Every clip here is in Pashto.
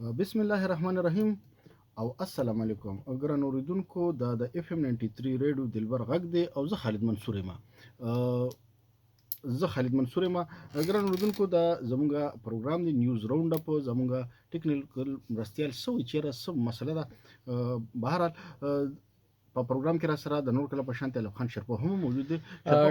بسم الله الرحمن الرحیم او السلام علیکم ګران اوریدونکو دا د اف ام 93 ریډیو دلبر غږ دی او زه خالد منصور یم ګران اوریدونکو دا زمونږه پروګرام دی نیوز راوند اپ زمونږه ټیکنیکل مرستيال سوي چیرې سب مسله ده بهرحال په پروګرام کې را سره د نور کله په شان طالب خان شرپو هم موجود دی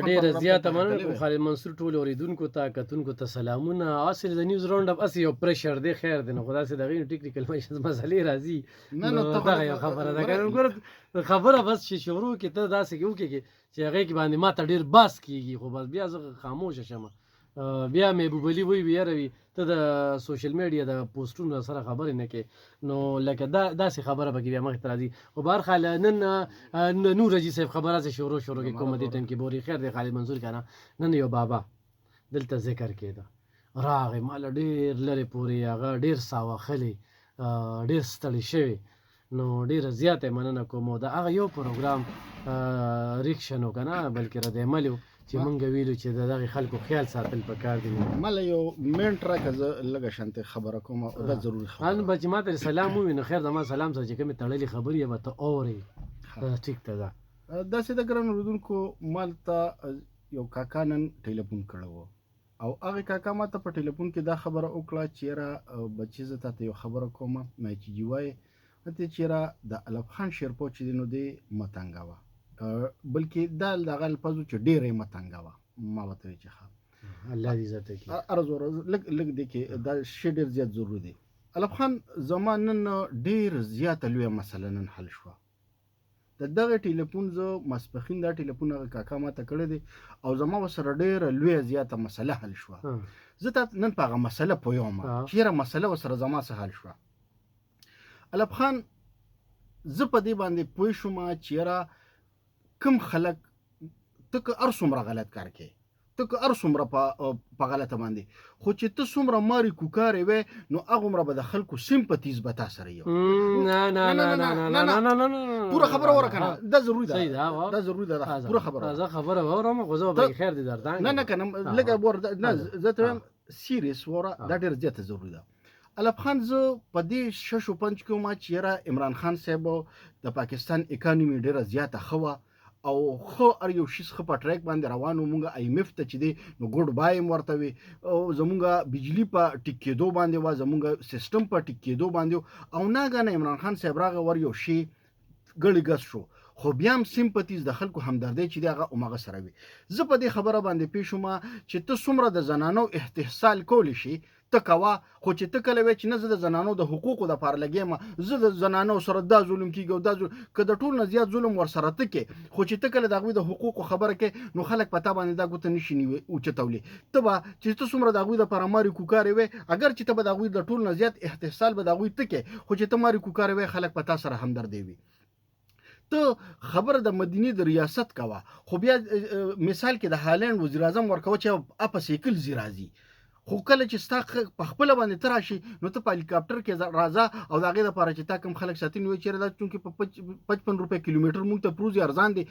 ډېر زیاته مننه کوم خالد منصور ټول اوریدونکو ته کتونکو ته سلامونه اصل د نیوز راوند اپ اسی یو پرشر دی خیر دی نو خدا سي دغه ټیکنیکل مسلې راځي نه دا یو خبره ده ګور خبره بس چې شروع کې ته داسې کیو کې چې هغه کې باندې ما ته ډېر باس کیږي خو بس بیا زه خاموش شم بیا مې بوبلی وی بیا روي ته د سوشل میډیا د پوسټونو سره خبرې نه کې نو لکه داسې خبره به بیا مخ ته راځي او بهر حال نن نور جی صاحب خبره سے شروع کې کوم دي ټیم کې بوري خیر دی خالد منصور کنه نن یو بابا دلته ذکر کېده راغی مال ډېر لري پوری هغه ډېر ساوخلی ډېر ستړي شوی نو ډېر زیاته مننه کوم دا هغه یو پروګرام ریکشنو کنه بلکې رد عملو چې مونږ ویلو چې دغه خلکو خیال ساتل پکار دي مله یو منټ راکزه لګه شانته خبره کوم او دا ضروري خبره ان بچ ماته سلام وي نو خیر زما سلام سره چې کوم تړلې خبرې به ته اوري ټیک ته ده دا سې د ګران اوریدونکو مالته یو کاکا نن ټلیفون کړو او هغه کاکا ماته په ټلیفون کې دا خبره وکړه چې را بچی زه ته یو خبره کوم مې چې جوای ته چې را د الف خان شیرپو چې دینو دی متنګاوه بلکې دا دغه الفاظو چې ډېرې متنګاوه ما وته چې ښه الله دې عزت کوي ارزو لګ دې کې دا شی ډېر زیات ضروري دی الف خان زمانن ډېر زیات لوی مسله نن حل شو دغه ټلیفون زه مسپخین دا ټلیفون کاکا ما ته کړی دی او زما وسره ډېر لوی زیاته مسله حل شو زه ته نن په هغه مسله پوهوم چیرې مسله وسره زما سره حل شو الف خان زه په دې باندې پوه شوم چیرې کم خلک تک ارسومره غلط کار کوي تک ارسومره په غلطه باندې خو چې ته څومره ماری کوکارې وې نو هغه عمره به د خلکو سیمپتیز به تا سره یو نه پوره خبره ورکنه دا ضروری ده دا ضروری ده پوره خبره زه خبره وورم خو زه به خیر دي درته نه کنه لکه ور نه زه ته سیریس وره دا ډېر زیاته ضروری ده الف خان زه په دې ششو پنځ کې ما چیرې عمران خان صاحب د پاکستان اکانومي ډېره زیاته خو او خو ار یو شیس خو په ټریک باندې روانو مونږه اي ایم اف ته چې دی نو ګډ بای ورته وي او زمونږه بجلی په ټیکېدو باندې وا زمونږه سیستم په ټیکېدو باندې او ناګانه عمران خان صاحب راغه ور یو شی ګړی ګس شو خو بیا هم سیمپتیز د خلکو همدردی چې دغه اومغه سره وي زه په دې خبره باندې پېښوم چې ته څومره د زنانو احتسال کولی شي ته کوه خو چې ته کله وې چې نه زه د زنانو د حقوقو د پاره لګیم زه د زنانو سره دا ظلم کیږي دا که د ټول نه زیات ظلم ور سره ته کې خو چې ته کله دغه د حقوقو خبره کې نو خلک پتا باندې دا ګوت نشي نیوي او چتولې ته به چې ته څومره دغه د پاره ماري کوکارې وې اگر چې ته به دغه د ټول نه زیات احتسال به دغه ته کې خو چې ته ماري کوکارې وې خلک پتا سره همدردي وي ته خبر د مدینه د ریاست کوا خو بیا مثال کې د هالند وزیر اعظم ورکوه چې اپ سیکل زیرازي خو کله چې ستا په خپل باندې تراشي نو ته په هلیکاپټر کې راځه او دا غي د پاره چې تا کم خلک ساتین وي چې دا چونکه په 55 روپے کیلومتر مونږ ته پروزي ارزان دي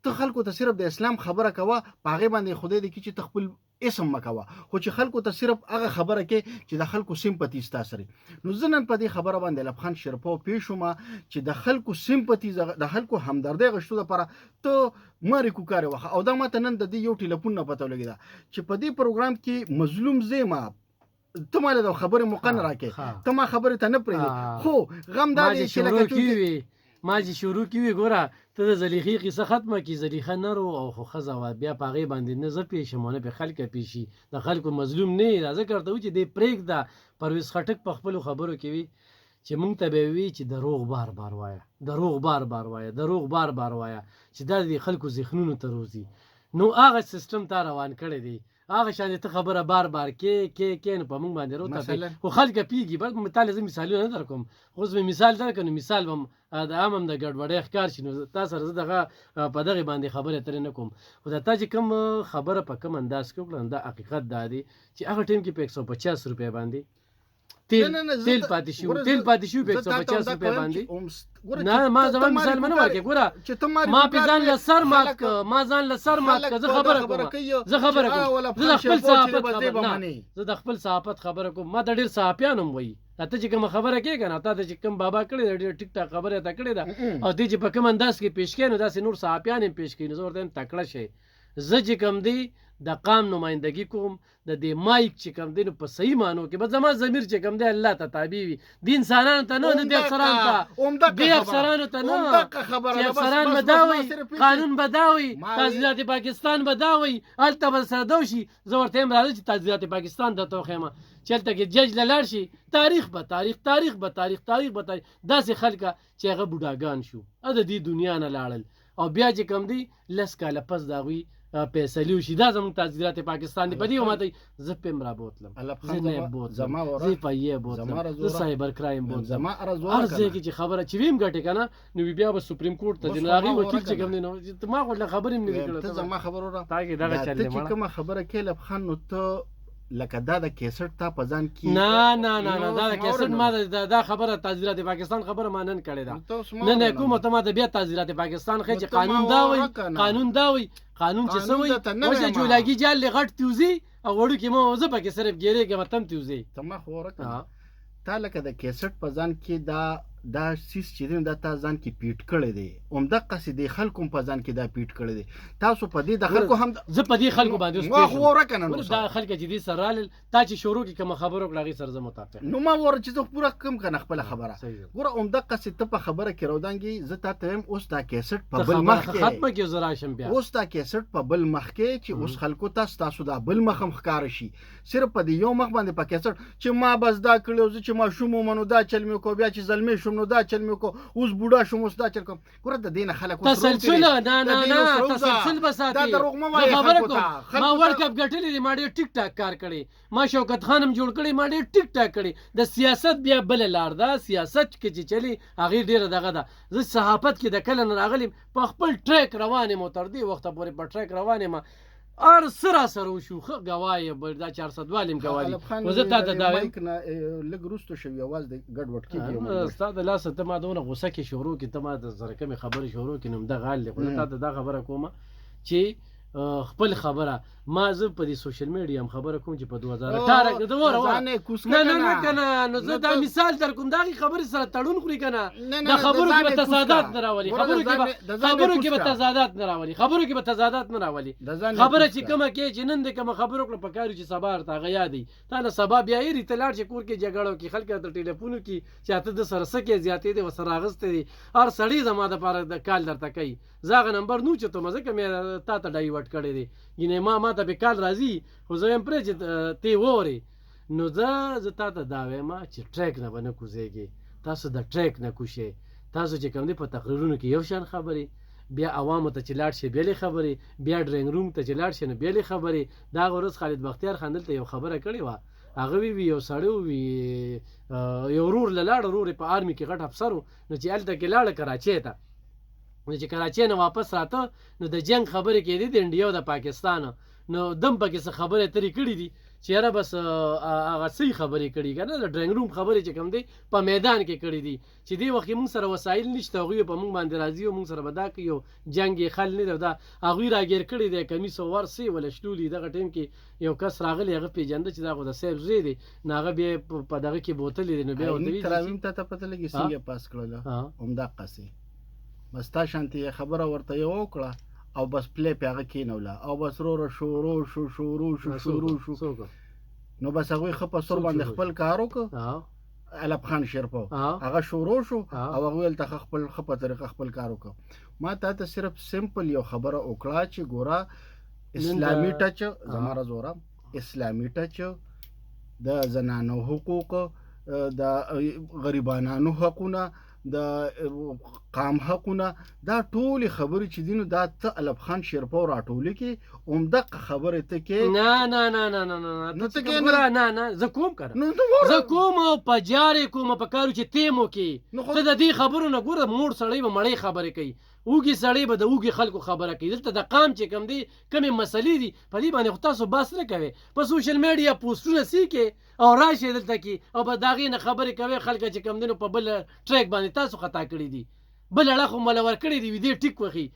ته خلکو ته صرف د اسلام خبره کوه پاغه باندې خدای دې کی چې تخپل اسم مکوه خو چې خلکو ته صرف هغه خبره کې چې د خلکو سیمپتی ستاسره نو زنن په دې خبره باندې لبخان شرپو پېښوم چې د خلکو سیمپتی د خلکو همدردی غشتو لپاره ته ماري کوکاره وخه او دا ماته نن د دې یو ټلیفون نه پته لګیدا چې په دې پروګرام کې مظلوم زېما ته مال د خبره مقنن راکې ته ما خبره ته نه پرې خو غم دا چې لکه ما چې شروع کیوي ګوره ته د زلیخي قصه ختمه کی زلیخه نرو او خو خزا بیا پاغي باندې نظر پیښمونه په خلک پیشي د خلکو مظلوم نه راځه کرته و چې د پریک دا پرويز خټک په خپل خبرو کې وی چې مونږ ته به وی چې دروغ بار بار وایا دروغ بار بار وایا چې د خلکو ذهنونو ته روزي نو هغه سیستم ته روان کړی دی هغه شان ته خبره بار کې نه په مونږ باندې وروته خو خلک پیږي بل متعلق مثالونه نه درکوم خو زه مثال درکوم مثال هم د عامم د ګډوډۍ ښکار شنو تاسو سره دغه په دغه باندې خبره تر نه کوم خو دا چې کوم خبره په کوم انداز کې وکړم دا حقیقت دا دی چې هغه ټیم کې په 150 روپیا باندې تیل نه، نه، زه تیل ته- پاتې شو ګوره، تیل پاتې شو په زه تا ته 150 دا روپیا کوم باندې چې ګوره نه چې ما ته- زما ته مثال مالې منه پکار ورکې یې. ګوره چې ته مالې ما پکار په ځان یې، له سر مات خلک- که ما ځان له سر مات خلک که زه به خبره دا کوم کوي زه خبره چې کوم ولا زه د خپل شیرپور چې صحافت به دی به خبره نه منې. زه د خپل صحافت خبره کوم ما د ډېر صحافیان هم وایي ته چې کوم خبره کوې که نه تا ته چې کوم بابا کړې ده ډېر ټیک ټاک خبره ته کړې ده او دې چې په کوم انداز کې پیش کوي نو داسې نور صحافیان هم پیش کوي نو زه ورته وایم تکړه شئ زه چې کوم دی د قام نمایندګي کوم د دې مایک چې کوم دی نو په صحیح معنو کې به زما ضمیر چې کوم دی الله ته تابع وي د انسانانو ته نه د دې افسرانو ته دې افسرانو ته نه چې افسران به دا وایي قانون به دا وایي تجزیات پاکستان به دا وایي هلته به سره دو شي زه ورته یم راځه چې تجزیات پاکستان درته وښیم چې هلته کې جج له لاړ شي تاریخ به داسې خلکه چې هغه بوډاګان شو د دې دنیا نه لاړل او بیا چې کوم دی لس کاله پس د هغوی فیصلې وشي دا زموږ تجزیات پاکستان دی په دې وماته زه پم را بوتلم زه نیب بوتلم زه فایه بوتلم زه سایبر کرایم بوتلم هر ځای کې چې خبره چې ویم ګټې که نه نو بیا به سپریم کورټ ته ځي نو هغې وکیل چې کوم دی نو ما خو له خبرې هم نه دي کړی ته زما خبره وره تا کې دغه چل دی چې کومه خبره کې لبخان نو ته لکه دا د کیسټ تا په ځان کې نه دا د کیسټ ما دا خبره تجزیات پاکستان خبره ما نن کړې ده نه کوم ته ما د بیا تجزیات پاکستان خې چې قانون دا وایي قانون چې څه وایي وشه جولاګي جال غټ تیوزي او وړو کې مو زه پکې صرف ګیرېږم تم تیوزي ته ما خو ورکه تا لکه د کیسټ په ځان کې دا سیس چې دی دا تا ځان کې پیټ کړی دی همدقه سې دی خلکو په ځان کې دا پیټ کړی دی تاسو په دې د خلکو هم زه په دې خلکو باندې اوس ما خو ورکه نه دا خلک چې دې سره رالل تا چې شروع کې کوم خبرو کړه هغې سره زه متفق نو ما ور چې زه پوره کم کنه خپل خبره ګوره همدقه سې ته په خبره کې راودانګي زه تا ته وایم اوس دا کیسټ په بل مخ کې ختمه کې زه راشم بیا اوس دا کیسټ په بل مخ کې چې اوس خلکو تاسو دا بل مخ هم ښکاره شي صرف په دې یو مخ باندې په کیسټ چې ما بس دا کړی زه چې ما شوم منو دا چل مې کو بیا چې زلمې شوم نو دا چل مې کو اوس بوډا شوم اوس دا چل کوم ګوره د دې نه خلک تسلسل نه تسلسل به ساتي دا دروغ مه وایه خبره کوم ما ورلډ کپ ګټلې دی ما ډېر ټیک ټاک کار کړی ما شوکت خان هم جوړ کړی ما ډېر ټیک ټاک کړی د سیاست بیا بل لار ده سیاست کې چې چلی هغې ډېره دغه ده زه صحافت کې د کله نه راغلی په خپل ټریک روان یم تر دې وخته پورې په ټریک روان یم هر سره سره وشو ښه ګواه یې دا 400 والیم ګواه دي خو زه تا ته دا وایم لږ وروسته شوي اواز د ګډوډ کېږي ستا د لاسه ته ما دونه غوسه کې شروع کړې ته ما د سره کمې خبرې شروع کړې نو همدغه حال دی خو زه تا ته دا خبره کوم چې خپل خبره ما زه په دې سوشل میډیا هم خبره کوم چې په 2018 کې نه کنه نو زه دا مثال در کوم دا خبرې سره تړون خوري کنه د خبرو کې به تضادات نه راولي خبرو کې به تضادات نه راولي خبره چې کومه کې چې نن د کوم خبرو کړه په کارو چې سبا ته غیا دی تا نه سبا بیا یې ریتلاړ چې کور کې جګړو کې خلک تر ټلیفونو کې چې ته د سره سکه زیاتې دي وسره اغسته دي هر سړی زما د پاره د کال درته کوي زاغه نمبر نو چې ته مزه کوم تا ته ډایورټ کړی دی ینه ما ته به کال راځي خو زه هم پرې چې تی ووري نو زه تا ته دا وایم چې ټریک نه بنه کوزيږي تاسو د ټریک نه کوشئ تاسو چې کوم دی په تقریرونو کې یو شان خبري بیا عوامو ته چې لاړ شي بیلې خبري بیا ډرینګ روم ته چې لاړ شي نو بیلې خبري دا ورځ خالد بختیار خان دلته یو خبره کړې و هغه وی یو سړی وی یو ورور لاړ ورور په آرمي کې غټ افسر نو چې الته کې لاړ کراچۍ ته نو چې کراچۍ نه واپس راته نو د جنگ خبرې کېدې د انډیا او د پاکستان نو دم پکې څه خبرې ترې کړې دي چې یاره بس هغه صحیح خبرې کړي که نه د ډرینګ روم خبرې چې کوم دی په میدان کې کړي دي چې دې وخت کې مونږ سره وسایل نشته هغوی په مونږ باندې راځي او مونږ سره به دا کوي یو جنګ یې خل نه دی دا هغوی راګیر کړي دی کمیس او ورسې ولا شلولي دغه ټایم کې یو کس راغلی هغه پېژنده چې دا خو د صاحب زوی دی نو هغه بیا په دغه کې بوتلې دی نو بیا ورته ویل تراویم ته پته لګي څنګه پاس کړله همدقسې بس تا شانتې خبره ورته یې وکړه او بس پلی پې هغه کېنوله او بس روره شروع شو نو بس هغوی ښه په سور باندې خپل کار وکړه علب خان شیرپو هغه شروع شو او هغوی هلته خپل ښه په طریقه خپل کار وکړه ما تا ته صرف سمپل یو خبره وکړه چې ګوره اسلامي ټچ زما زوره اسلامي ټچ د زنانو حقوق د غریبانانو حقونه د قام حقونه دا ټولې خبرې چې دي نو دا ته الف خان شیرپو راټولې کې عمدقه خبرې ته کې نه ته کې نه زه کوم کړم زه کوم او په جارې کوم په کارو چې تیمو کې ته د دې خبرو نه ګوره موړ سړی به مړی خبرې کوي اوږي سړی به د اوږي خلکو خبره کوي دلته د قام چې کم دی کمې مسلې دي په دې باندې خو تاسو بحث نه کوئ په سوشل میډیا پوسټونه سیکې او راشئ دلته کې او په د هغې نه خبرې کوئ خلک چې کم دی نو په بل ټریک باندې تاسو خطا کړي دي بل اړخ خو مله ورکړی دی دې ټیک وخي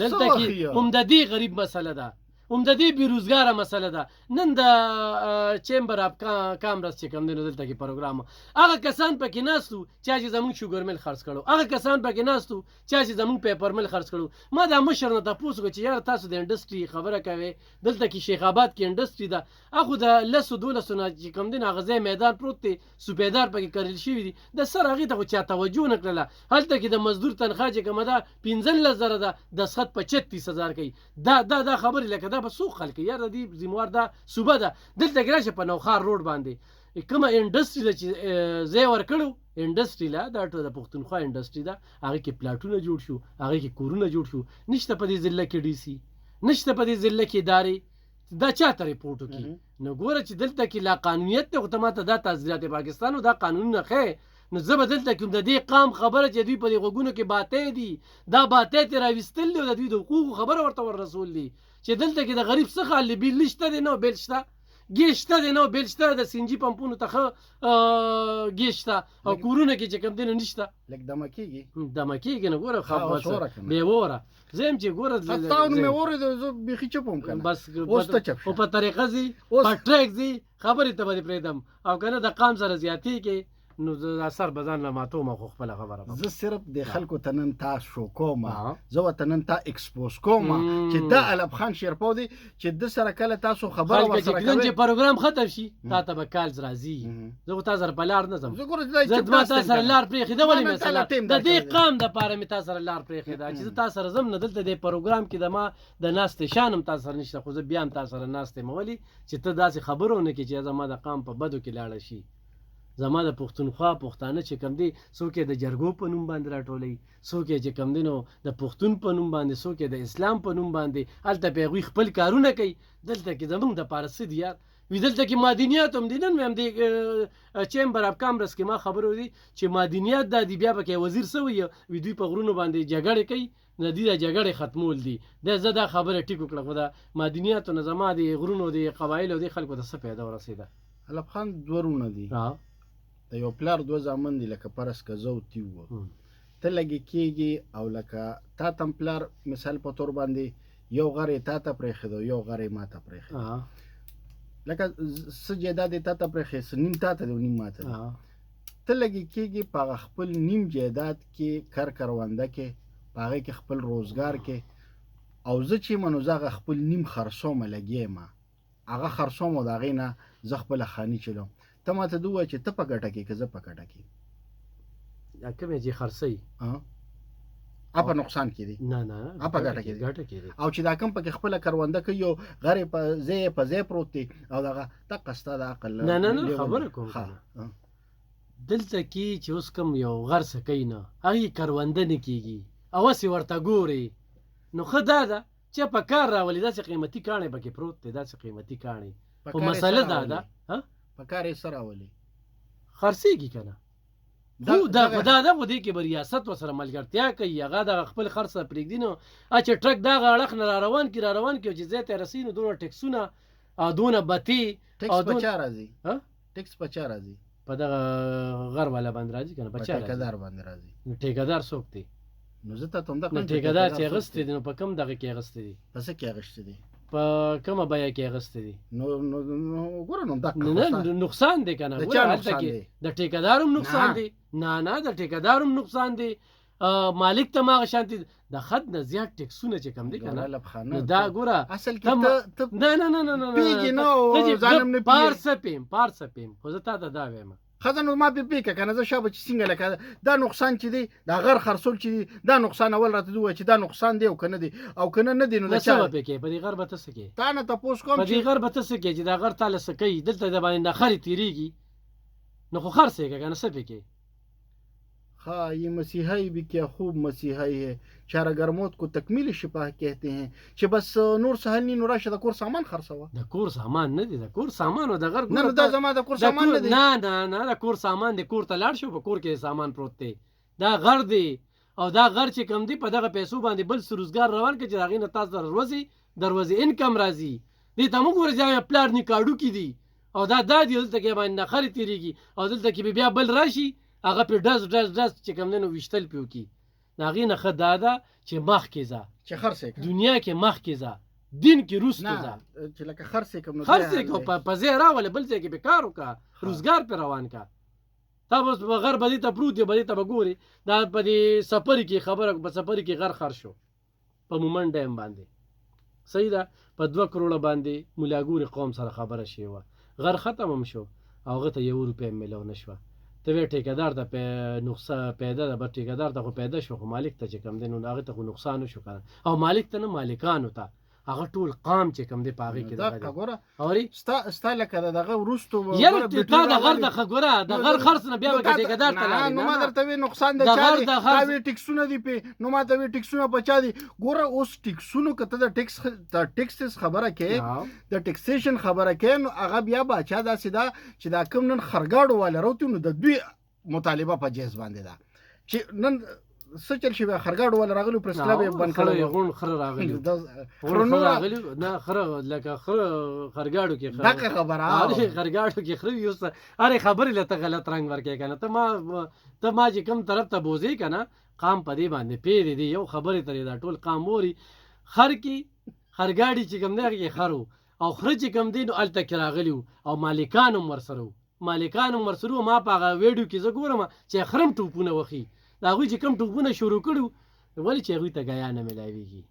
دلته کې هم د دې غریب مسله ده هم د دې بیروزګاره مسله ده نن د چیمبر اف کامرس چې کوم دی نو دلته کې پروګرام هغه کسان پکې ناستو چا چې زموږ شوګر مل خرڅ کړو هغه کسان پکې ناستو چا چې زموږ پیپر مل خرڅ کړو ما دا مشر نه تاسو کو چې یار تاسو د انډستری خبره کوي دلته کې شیخ آباد کې انډستری ده هغه د لسو دولسو نه چې کوم دی هغه ځای میدان پروت دی صوبیدار پکې کړل شوی دی د سر هغه ته چا توجه نه کړله هلته کې د مزدور تنخواه چې کومه ده 15000 ده د سخت په 36000 کوي دا خبره لکه په سوق خلک یار د دې زموار دا صوبه ده دلته کې راشه په نوخار روډ باندې کومه انډستری چې ځای ورکړو انډستری لا دا ټول د پښتونخوا انډستری ده هغه کې پلاټونه جوړ شو هغه کې کورونه جوړ شو نشته په دې ضلع کې ډي سي نشته په دې ضلع کې ادارې دا چاته ریپورټ وکړي نو ګوره چې دلته کې لا قانونیت ته خو ته ماته دا تعزیرات پاکستان او دا قانون نه ښه نو زه به دلته کوم د دې قام خبره چې دوی په دې غوږونو کې باتې دي دا باتې ترې راویستل دي او د دوی د حقوقو خبره ورته ور رسول دي چې دلته کې د غریب څخه بیل شته دی نو بیل شته ګیس شته دی نو بیل شته د سینجي پمپونو ته ګیس شته او کورونه کې چې کوم دی نو نشته لږ دمه کېږي نه ګوره خبره بې وره زه یم چې ګوره حتی نو مې واورېد زه بیخي چپ وم که نه بس اوس ته چپ او په طریقه ځي په ټریک ځي خبرې ته به دې پرېږدم او که نه د قام سره زیاتې کې نو زه اثر به ځان له ماتوم خو خپله خبره زه صرف د خلکو ته نن تا شو کوم زه ورته نن تا اکسپوز کوم چې دا الف خان شیرپو دی چې د سره کله تاسو خبره ورسره کوئ چې پروګرام ختم شي تا ته به کالز راځي زه خو تا سره په لار نه ځم زه ما تا سره لار پرېښېده ولې مې سره د دې قام دپاره مې تا سره لار پرېښېده چې زه تا سره ځم نه دلته دې پروګرام کې د ما د ناستې شان هم تا سره نشته خو زه بیا هم تا سره ناست یم ولې چې ته داسې خبره ونه کړې چې زما د قام په بدو کې لاړه شي زما د پښتونخوا پښتانه چې کم دی څوک یې د جرګو په نوم باندې راټولوي څوک یې چې کم دی نو د پښتون په نوم باندې څوک یې د اسلام په نوم باندې هلته پې هغوی خپل کارونه کوي دلته کې زموږ دپاره څه دي یار وي دلته کې معدنیات هم دي نن مې هم د چیمبر اف کامرس کې ما خبره وي چې معدنیات دا دي بیا پکې وزیر سوی وي دوی په غرونو باندې جګړې کوي نه دي د جګړې ختمول دي زه دا خبره ټیک وکړه خو د معدنیاتو نه زما د غرونو د قبایلو د خلکو ته څه پیدا ورسېده الف خان دوه ورونه دي د یو پلار دوه زامن دي لکه پرس که زه او تی وو ته لګې کېږي او لکه تا تم پلار مثال په طور باندې یو غر یې تا ته پرېښود او یو غر یې ما ته پرېښود لکه څه جایداد یې تا ته پرېښی څه نیم تا ته دی او نیم ما ته دی ته لګې کېږي په هغه خپل نیم جایداد کې کرونده کې په هغې کې خپل روزګار کې او زه چې یم نو زه هغه خپل نیم خرڅومه لګیا یم هغه خرڅوم او د هغې نه زه خپله خاني چلوم ته ما ته د ووایه چې ته په ګټه کې که زه په ګټه کې کوم یې چې خرڅوي په نقصان کې دي نه په ګټه کې دي او چې دا کوم پکې خپله کرونده کوي یو غر یې په ځای پروت دی او دغه دقه ستا د عقل نه خبره کوم دلته کې چې اوس کوم یو غر څه کوي نه هغې کرونده نه کېږي او هسې ورته ګورې نو ښه دا ده چې په کار راولي داسې قیمتي کاڼی پکې پروت دی داسې قیمتي کاڼی خو مسله دا ده په کار یې څه راولي خرڅېږي که نه خو دا خو دې کې به ریاست ورسره ملګرتیا کوي هغه دغه خپل خرڅ پرېږدي نو چې ټرک دغه اړخ نه را روان کړي او چې ځای ته رسي نو دونه ټکسونه او دونه بتې ټکس په چا راځي ټکس په چا راځي په دغه غر والا باندې راځي که نه په چا ټیکهدار باندې راځي نو ټیکهدار څوک دی نو زه ته همدا نو ټیکهدار چې اخیستی دی نو په کوم دغه کې اخیستی دی په څه کې اخیستی دی په کومه بیه کې اخیستی دی نو ګوره نو دا نقصان دی که نه د ټیکهدار هم نقصان دی نه د ټیکهدار هم نقصان دی مالک ته ماغه شانتي د خد نه زیات ټیکسونه چې کم دي که نه دا ګوره اصل کې نه پیږي نه ظالم نه پارسه پیم خو زه تا ته دا وایم ښځه نو ما پیکه که نه زه شابه چې څنګه لکه دا نقصان چې دی دا غر خرڅول چې دی دا نقصان اول راته ووایه چې دا نقصان دی او که نه دی او که نه دی نو د څه به پکې په دې غر به ته څه کوې تا نه تپوس کوم په دې غر به ته څه کوې چې دا غر تاله څه کوي دلته د باندې نه خرې تېرېږي نو خو خرڅېږه که نه څه پکې हाँ, ये मसीहाई भी क्या खूब मसीहाई है, चारागर मौत को तकमील शिफा कहते हैं چې بس نور سهل ني نور راشه د کور سامان خرڅوه. د کور سامان نه دی، د کور سامان او د غر نه دا زما د کور سامان نه دی. نه د کور سامان دی، کور ته لاړ شو په کور کې سامان پروت دی، دا غر دی او دا غر چې کم دی په دغه پیسو باندې بل روزګار روان کړي چې هغې نه تاسو دروازې انکم راځي. دې ته موږ ورځو پلار نی کاډو کې دي او دا دی دلته کې باندې نخرې تېرېږي او دلته کې بیا بل راشي هغه پې ډز چې کم دی نو ویشتل پې وکړي. د هغې نه ښه دا ده چې مخکې ځه، چې خرڅ یې دنیا کې مخکې ځه، دین کې روسته ځه. چې لکه خرڅ یې کړم نو خرڅ یې کړه په ځای راولې، بل ځای کې به کار وکړه، روزګار پې روان کړه. تا اوس په غر بدې ته پروت دی، بدې ته به ګورې دا په دې سفرې کې خبره په سفرې کې غر خر شو په مومند ډیم باندې. صحیح ده، په 2 کروړه باندې مولاګورې قوم سره خبره شوې وه، غر ختم هم شو او هغه ته 1 روپۍ میلاو نه شوه. ته وایې ټیکهدار ته نقصه پیدا ده، بس ټیکهدار ته خو پیدا شو، خو مالک ته چې کم دی نو هغې ته خو نقصان وشو که نه، او مالک ته نه مالکانو ته، هغه ټول قام چې کم دی په هغې کې اورې ستا لکه د دغه وروستو یاره تا د غر د ګوره د غر خرڅ نه بیا به ټیکهدار ته لاړې. نو ما درته وایي نقصان د چا دی، تا وایي ټکسونه دي پې، نو ما ته وایي ټکسونه په چا دي. ګوره اوس ټکسونو که ته د ټکسس خبره کوې، د ټکسیشن خبره کوې، نو هغه بیا باچا داسې ده چې دا کوم نن خرګاړو والا راوتي نو د دوی مطالبه په جهیز باندې ده چې نن څه چل شي بیا خرګاړو والا راغلي پرس کلب یې بند کړی غون خره راغلي نه خره لکه خرګاړو کې دغه خبره خرګاړو کې خره یوس اره خبرې لته غلط رنگ ورکې کنه ته ما چې کوم طرف ته بوزي کنه قام پدې باندې پیری دی یو خبرې ترې دا ټول قام ووري خر کې خرګاړي چې کوم دی خرو او خره چې کوم دی نو الته کې راغلیو او مالکانو ورسره ما په هغه ویډیو کې زه ګورم چې خرم ټوپونه وخی د هغوی چې کوم ټوپونه شروع کړو ولې چې هغوی ته ګیا نه میلاویږي،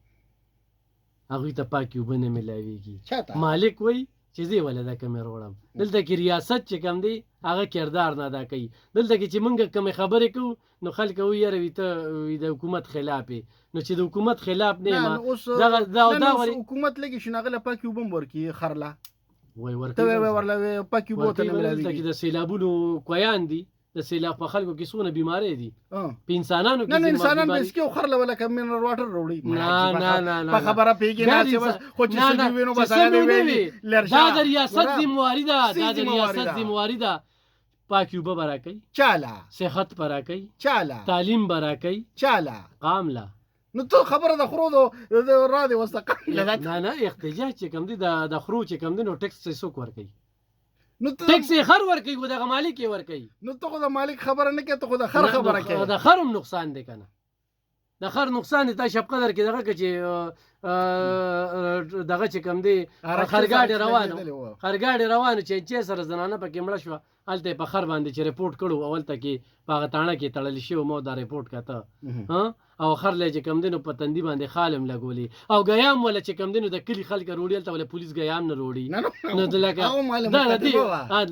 هغوی ته پاکې اوبه نه میلاویږي. مالک وایي چې زه یې ولې دا کمې راوړم. دلته کې ریاست چې کوم دی هغه کردار نه ادا کوي. دلته کې چې موږ کومې خبرې کوو نو خلک وایي یاره وي ته د حکومت خلاف یې، نو چې د حکومت خلاف نه یم دا حکومت لګي شي نو هغه له پاکې اوبه هم ورکړي خرله وایي ورته ورله پاکې اوبه ته نه میلاویږي. دلته کې د سیلابونو کویان دي، د سیلاب په خلکو کې څونه بیماری دي په انسانانو کې. نه انسانان به اسکي خرله ولا کم منرال واټر وروړي نه په خبره پیږي نه چې بس خو چې سږي وینو بس هغه ویلي دا د ریاست ذمہواری ده، دا د ریاست ذمہواری ده. پاکي اوبه برا کوي چاله، صحت برا کوي چاله، تعلیم برا کوي چاله، قام لا. نو ته خبره د خرو د را دي وسقه نه احتجاج چې کم دي د خرو چې کم دي نو ټیکس څه څوک ور کوي؟ نو ټیکس یې خر ور کوي، دغه مالک یې ور کوي. نو ته خو د مالک خبره نه کوې، ته خو د خر خبره کوې. د خر هم نقصان دی کنه، د خر نقصان دی. تا شب قدر کې دغه چې دغه چې کم دی خرګاډي روانو چې سره زنانه پکې مړه شوه، هلته په خر باندې چې رپورټ کړو اولته کې په هغه تاڼه کې تړلی شوی مو دا رپورټ کته او خر له چې کم دی نو په تندي باندې خالم لګولي او ګیام ولا چې کم دی نو د کلي خلک روړي هلته ولا پولیس ګیام نه روړي. نو لکه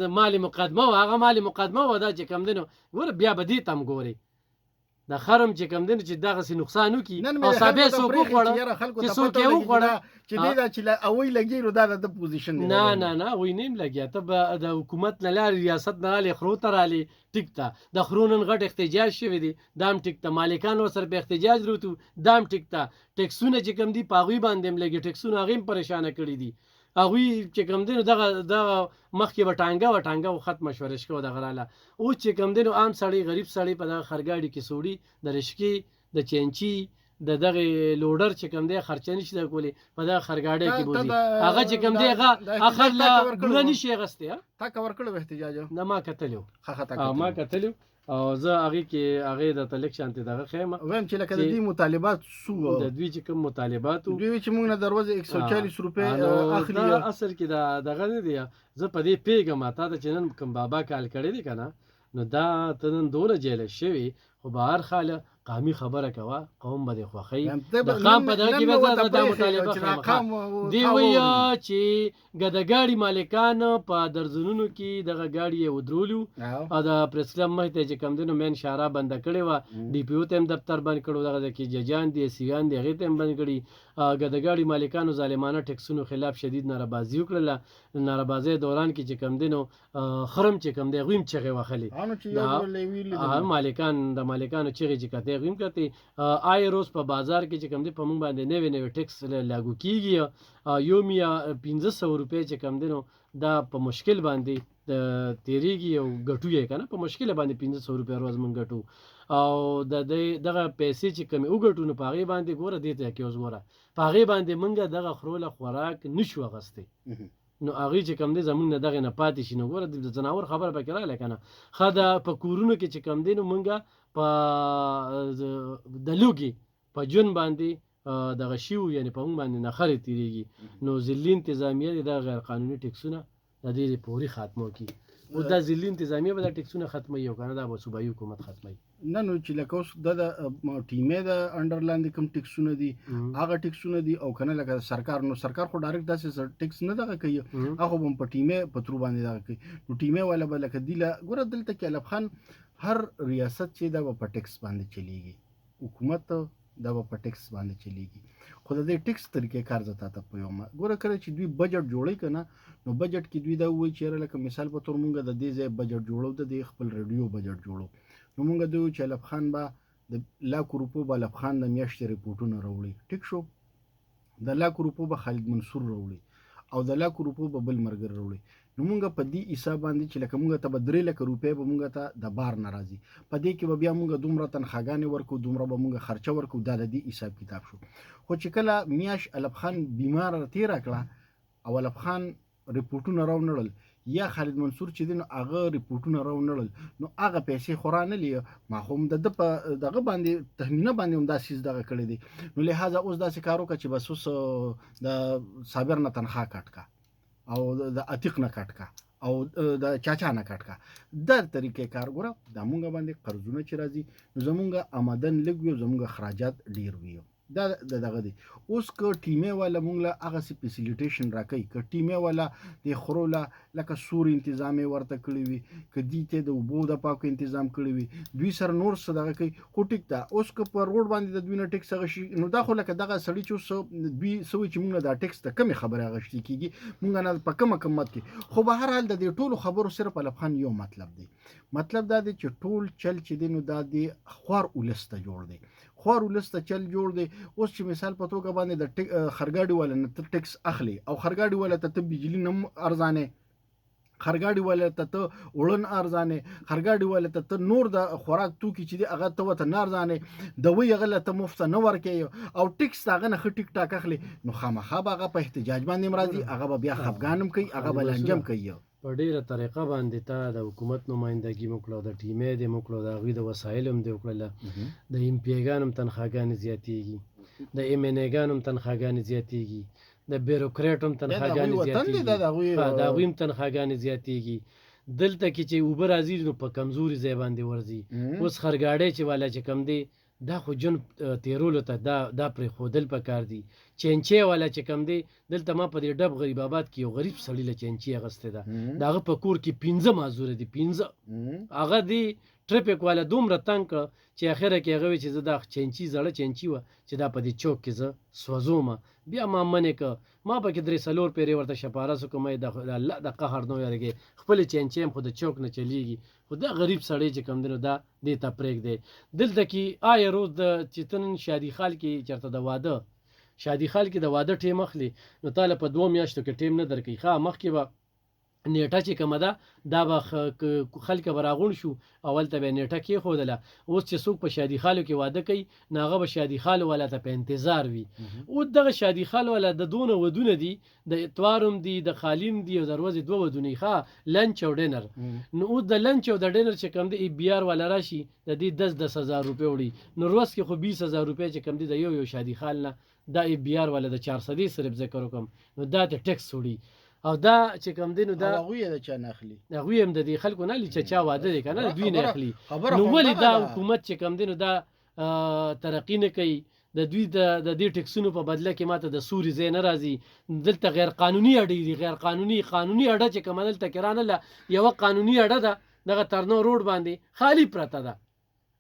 دا مالي مقدمه و، هغه مالي مقدمه و دا چې کم دی نو ګوره بیا به دې ته هم ګورې د خرم چې کم دی نو چې دغسې نقصان وکړي او سابې څوک وخوړه چې څوک یې وخوړه چې دی دا چې اوی لګي نو دا د پوزیشن نه اوی نه هم لګیا. ته به د حکومت نه لارې ریاست نه رالې خرو ته رالې ټیک ته د خرو نن غټ احتجاج شوی دی دا هم ټیک ته، مالکان ورسره په احتجاج روتو دا هم ټیک ته. ټیکسونه چې کم دي په هغوی باندې هم لګي، ټیکسونه هغې هم پریشانه کړي دي. هغوی چې کم دی نو دغه مخکې به ټانګه و ختمه شوه رشکه و دغه راله. اوس چې کم دی نو عام سړی غریب سړی په دغه خرګاډي کې سوړي د رشکې د چینچي د دغه لوډر چې کم دی خرچه نشي د کولی په دغه خرګاډۍ کې بوځي هغه چې کم دی هغه اخر لا ګوره نشي اغستی. تا کور کړو احتجاج نه ما کتلیو ما کتلیو او زه هغې کې هغې د تلک شانتې دغه خیمه وایم چې لکه د دې مطالبات څو د دوی چې کوم مطالبات وو دوی چې موږ نه دروازه 140 روپۍ اخلي. اصل کې دغه نه دی زه په دې پیږم تا ته چې نن کوم بابا کال کړی دی که نه نو دا ته نن دونه جیله شوي خو به هر حاله قامي خبره کوه قوم به دې خوښوي. د قام په دغه کې به دا مطالبه دی وایي چې ګدهګاړي مالکان په درزونونو کې دغه ګاډي یې ودرولو او د پریس کلب مخې ته چې کم دی نو مین شاره بنده کړې وه، ډي پي او ته هم دفتر بند کړو، دغه کې ججان دي سیان دي هغې ته هم بند کړي. ګدهګاړي مالکانو ظالمانه ټیکسونو خلاف شدید ناربازي وکړله. ناربازۍ دوران کې چې کم دی نو خرم چې کم دی هغوی هم چغې وهلې مالکان د مالکانو چغې چې کته غویم کته آی روز په بازار کې چې کم دی په مونږ باندې نوې ټیکس لاګو کیږي یو میا 1500 روپۍ چې کم دی نو دا په مشکل باندې د تیریږي او ګټو یې کنه په مشکل باندې 1500 روپۍ روز مونږ ګټو او دغه پیسې چې کم وګټو نو پاغي باندې ګوره دیته کې اوس ګوره پاغي باندې مونږ دغه خروله خوراک نشو غسته نو هغه چې کم دی زمونږ نه دغه نه پاتې شي نو ګوره د زناور خبره پکې رااله کنه خدا په کورونو کې چې کم دی نو مونږه په د لوګي په جون باندې دغه شیو یعنی په مونږ باندې نه خرې تیریږي نو ذلی انتظامیه د غیر قانوني ټیکسونه د دې پوری خاتمه کی او د ذلی انتظامیه به د ټیکسونه ختمه یو کنه دا به صوبایي حکومت ختمه نه نو چې لکه اوس د ټیمې د انډرلاند کوم ټیکسونه دي هغه ټیکسونه دي او کنه لکه سرکار نو سرکار خو ډایرکټ داسې ټیکس نه دغه کوي هغه هم په ټیمې په تر باندې دغه کوي نو ټیمې ولا بل لکه دی ګوره دلته کې الف خان هر ریاست چې دا په ټیکس باندې چلیږي حکومت دا په ټیکس باندې چلیږي خو د دې ټیکس طریقې کار زتا ته په یو ما ګوره کړی چې دوی بجټ جوړی کنه نو بجټ کې دوی دا وایي چې لکه مثال په تور مونږ د دې ځای بجټ جوړو د خپل ریډیو بجټ جوړو نو مونږ دوی چې الف خان با د لاکو روپو به الف خان د میاشتې ریپورتونه راوړي ټیک شو د لاکو روپو به خالد منصور راوړي او د لاکو روپو به بل مرګر راوړي نو مونږ په دې حساب باندې چې لکه مونږ ته به 3 لک روپۍ به مونږ ته د بار ناراضي په دې کې به بیا مونږ دومره تنخواګانې ورکو دومره به مونږ خرچه ورکو دا د دې حساب کتاب شو خو چې کله میاش الف خان بیمار تیر کړه او الف خان ریپورتونه راونړل یا خالد منصور چې دین هغه ریپورتونه راونړل نو هغه پیسې خورانه لی ما هم دغه باندې تهمینه باندې هم دا سیس دغه کړی دی نو لہذا اوس داسې کار وکړه چې بس اوس د صابر نه تنخواه کټکا او د عتیق نه کټکا او د چاچا نه کټکا دا طریقې کار ګوره دا مونږ باندې قرضونه چې راځي نو زمونږ آمدن لږ وي زمونږ خراجات ډیر وي دا دغه دی اوس که ټیمې والا مونږ له هغه سي فیسیلیټیشن راکوي که ټیمې والا د خروله لکه سور تنظیم ورته کړی وي که دې ته د اوبو د پاکو تنظیم کړی وي دوی سره نور څه دغه کوي خو ټیک ده اوس که په روډ باندې د دوی نه ټیکس غشي نو دا خو لکه دغه سړی چې دوی سوي چې مونږ دا ټیکس ته کمی خبره غشتي کیږي مونږ نه په کومه قیمت کې خو به هر حال د دې ټولو خبرو صرف الف خان یو مطلب دی مطلب دا دی چې ټول چل چې دی نو دا دی خوار ولسته جوړ دی خوار ولسته چل جوړ دی اوس چې مثال په توګه باندې د خرګاډي والا نه ټیکس اخلي او خرګاډي والا ته بجلی نم ارزانه خرګاډي والا ته وړن ارزانه خرګاډي والا ته نور د خوراک توکي چې دی هغه ته نه ارزانه د وی غله ته مفت نه ورکي او ټیکس هغه نه ټیک ټاک اخلي نو خامخا هغه په احتجاج باندې مرادي هغه بیا خفګانم کوي هغه بلنجم کوي په ډیره طریقه باندې ته د حکومت نمائندګي موکړه د ټیمې د موکړه د غوی د وسایلم د وکړه د ایم پی ګانم تنخواګانې زیاتېږي د ایم ان ای ګانم تنخواګانې زیاتېږي د بیروکریټم تنخواګانې زیاتېږي دا غویم تنخواګانې زیاتېږي دلته کې چې اوبر راځي نو په کمزوري ځای باندې ورځي اوس خرګاډي چې والا چې کم دی دا خو جن تیرولو ته دا پرې خودل پکار دي چنچې والا چې کم دی دلته ما په دې ډب غریب آباد کې یو غریب سړی له چنچې اغسته ده داغه په کور کې 15 مازور دي 15 هغه دی ټریفیک والا دومره تنگ چې اخره کې هغه چې زه دا چنچې زړه چنچې و چې دا په دې چوک کې زه سوځوم بیا ما منې ک ما په کې درې سلور پیری ورته شپاره سو کومه د الله د قهر نو یارګي خپل چنچې خو د چوک نه چلیږي خو دا غریب سړی چې کم دنو دا دې ته پرېګ دی دلته کې آی روز د چتن شادي خال کې چرته د واده شادي خال کې د واده ټیم اخلي نو تعالی په 2 میاشتو کې ټیم نه درکې ښه مخ کې به نیټه چې کومه ده دا به خلک براغون شو اول ته به نیټه کې خودله اوس چې څوک په شادي خالو کې واده کوي ناغه به شادي خالو ولا ته په انتظار وي او دغه شادي خالو ولا د دونه ودونه دي د اتوارم دي د خالیم دي او دروازه دوه ودونه ښه لنچ او ډینر نو د لنچ او د ډینر چې کم دی بي ار ولا راشي د دې 10,000 روپۍ وړي نو روز کې خو 20,000 روپۍ چې کم دی د یو شادي خال نه دا بي ار ولا د 400 صرف ذکر وکم نو دا ته ټیکس وړي او دا چې کم دینو دا هغه د چا نه اخلي هغه هم د دې خلکو نه چې چا واده دي کنه دوی نه اخلي نو ولې دا حکومت چې کم دینو دا ترقی نه کوي د دوی د دې ټیکسونو په بدله کې ماته د سوري زین ناراضي دلته غیر قانوني اړې دي غیر قانوني اړه چې کوم دلته کرانه لا یو قانوني اړه ده دغه ترنو روډ باندې خالی پرته ده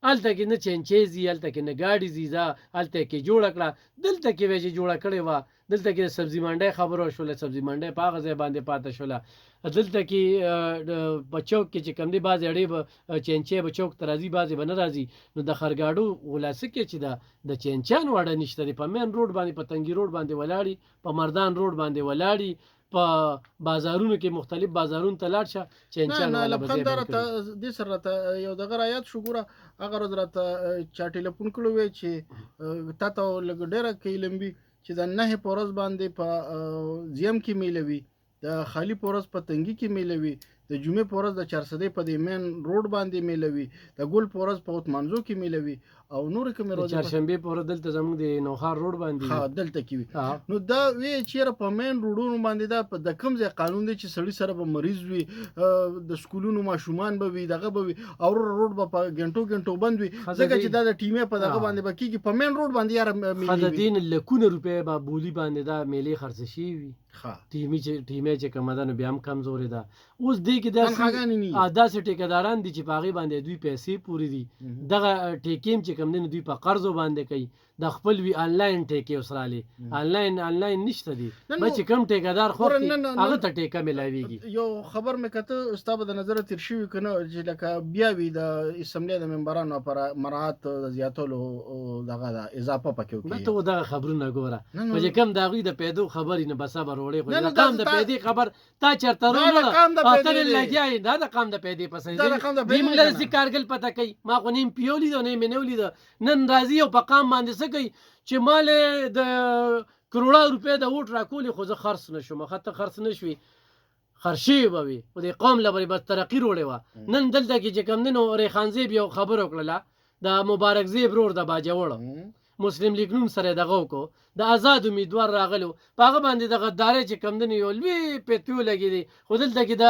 الته کې نه چنچېزي الته کې نه ګاډي زیزا الته کې جوړ کړه دلته کې وجه جوړ کړي وا دلته کې سبزي منډي خبره شوله سبزي منډي په هغه ځای باندې پاتې شوله دلته کې په چوک کې چې کم دی بعضې اړې به چینچې به چوک ته راځي بعضې به نه راځي نو د خرګاډو خلاصه کې چې د چینچیانو اړه نشته دی په مین روډ باندې په تنګي روډ باندې ولاړي په مردان روډ باندې ولاړي په بازارونو کې مختلف بازارونو ته لاړ شه چینچیان نه والا به ځای لبخند بند کړي. دې سره راته یو دغه رایات شو ګوره هغه ورځ راته چا ټلیفون کړی وی چې تا ته لږ ډېره کوي لمبي چې د نهې په ورځ باندې په زیم کې میلوي د خالی په ورځ په تنګي کې میلوي د جمعې په ورځ د چارسدې په دې مین روډ باندې میلوي د ګل په ورځ په اوتمانزو کې میلوي او نور کومې د ورځې چهارشنبې په ورځ دلته زموږ د نوښار روډ باندې ها دلته کې وي ها. نو دا وی چیرې په مین روډونو باندې دا د کوم ځای قانون دی چې سړی سره به مریض وي د سکولونو ماشومان به وي دغه به وي او روډ به په ګنټو بند وي ځکه چې دا د ټیمې په دغه باندې به کېږي په مین روډ باندې یاره خزه دین لکونه روپۍ به بولی باندې دا میلې خرڅ شي وي ها ټیمې چې کومه ده نو بیا هم کمزورې ده اوس دې کې تنخواګانې نه وي. داسې ټیکهداران دي چې په هغې باندې دوی پیسې پورې دي دغه ټیکې هم چې کوم دی نو دوی په قرضو باندې کوي د خپل وی آنلاین ټیکې اوس رالې آنلاین نشته دي به چې کوم ټیکهدار خو هغه ته ټیکه ملاویږي. یو خبر مې کته ستا به د نظر تیر شوي که نه چې لکه بیا وي د اسمبلۍ د ممبرانو لپاره مراعات د زیاتولو دغه ده اضافه پکې وکړي ته دغه خبرونه ګوره خو چې کوم د هغوی د پیدو خبرې نه به صبر وړې خو د قام د پیدې خبر تا چېرته روړه ته دې لګیا یې دا د قام د پیدې پسې دی موږ له داسې کارګل پته کوي ما خو نیم پیو لیدو نه مې نه ولیده نن راځي او په قام باندې څه کوي چې مال د کروڑه روپۍ د ووټ راکولې خو زه خرڅ نه شوم ښه ته خرڅ نه شوې خرشي به وي خو د قوم لپاره به ترقي روړې وه نن دلته کې چې کوم دی نو ریحان زیب یو خبره وکړله د مبارک زیب رور د باجوړ مسلم لیگ نوم سره دغه وکړو د آزاد امیدوار راغلو په هغه باندې د غدارۍ چې کوم دی یو لوی پیتیو لګې دی خو دلته کې د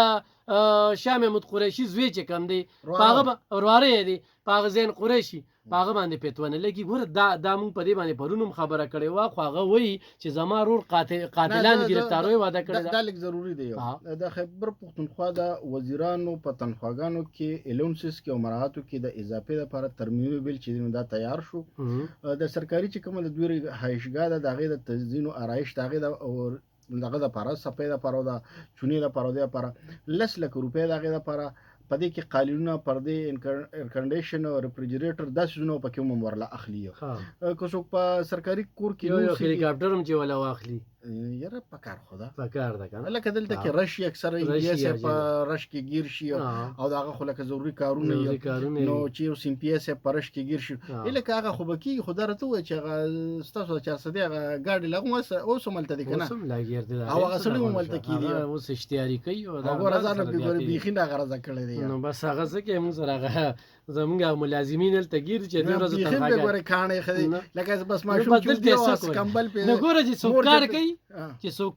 شاه محمود قریشي زوی چې کوم دی په هغه ورواره دی په هغه زین قریشي په هغه باندې پیتونه لګي ګوره دا مونږ په دې باندې پرون هم خبره کړې وه خو هغه وایي چې زما رور قاتلان ګرفتاروي واده کړې دا لږ ضروري دی د خیبر پښتونخوا د وزیرانو په تنخواګانو کې الاونسز کې او مراعاتو کې د اضافې لپاره ترمیمي بیل چې دا تیار شو د سرکاري چې کومه د دوی رهایشګاه ده د هغې د تزیین و آرایش د هغې دغه دپاره صفحې دپاره او د چونې دپاره او دې دپاره 10 لک روپۍ د هغې دپاره په دې کې قالینونه پردې ایرکنډیشن او ریفریجریټر دا څیزونه پکې هم ورله اخلي که څوک په سرکاري کور کې یو هلیکاپټر هم چې ولا واخلي یاره پکار خو ده پکار ده کنه لکه دلته کې رش اکثر انګلیس په رش کې گیر شي او داغه خو لکه ضروري کارونه نو چې یو سیم پی اس په رش کې گیر شي لکه هغه خو بکی خو درته وای چې هغه ستاسو 400 هغه گاډي لغوه اوس ملته دي کنه اوس لاګیر دي او هغه سړی ملته کی دي اوس اشتیاري کوي او دا غوړه ځان به بيخي نه غرضه کړی دی نو بس هغه څه کې موږ سره زمونږ ملازمین ته گیر چې د ورځې تنخواه به ګوره کانې خدي لکه بس ماشوم چې دی کمبل په نو ګوره چې څوکار کوي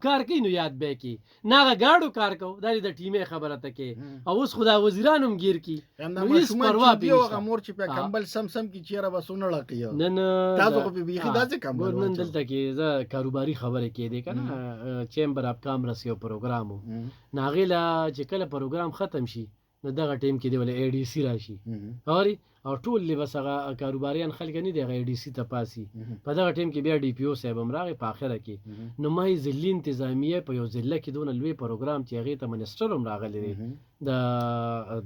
کار کوي نو یاد به کی ناغه گاډو کار کو دا د ټیمې خبره ته کې او اوس خدا وزیرانو گیر کی نو هیڅ پروا به نه مور چې په کمبل سم کی چیرې بس نه لکه نن تاسو په بیخي داسې کمبل نن دلته کې زه کاروباري خبره کې دی کنه چیمبر اف کامرس یو پروګرام ناغیلا چې کله پروګرام ختم شي نو دغه ټیم کې دی ول ای ډی سی راشي اوري او ټول لباس هغه کاروباریان خلک نه دی ای ډی سی ته پاسي په دغه ټیم کې بیا ډی پی او صاحب هم راغی په اخره کې نو مای ځلی انتظامیه په یو ځله کې دونه لوی پروګرام چې هغه ته منسټر هم راغلی دی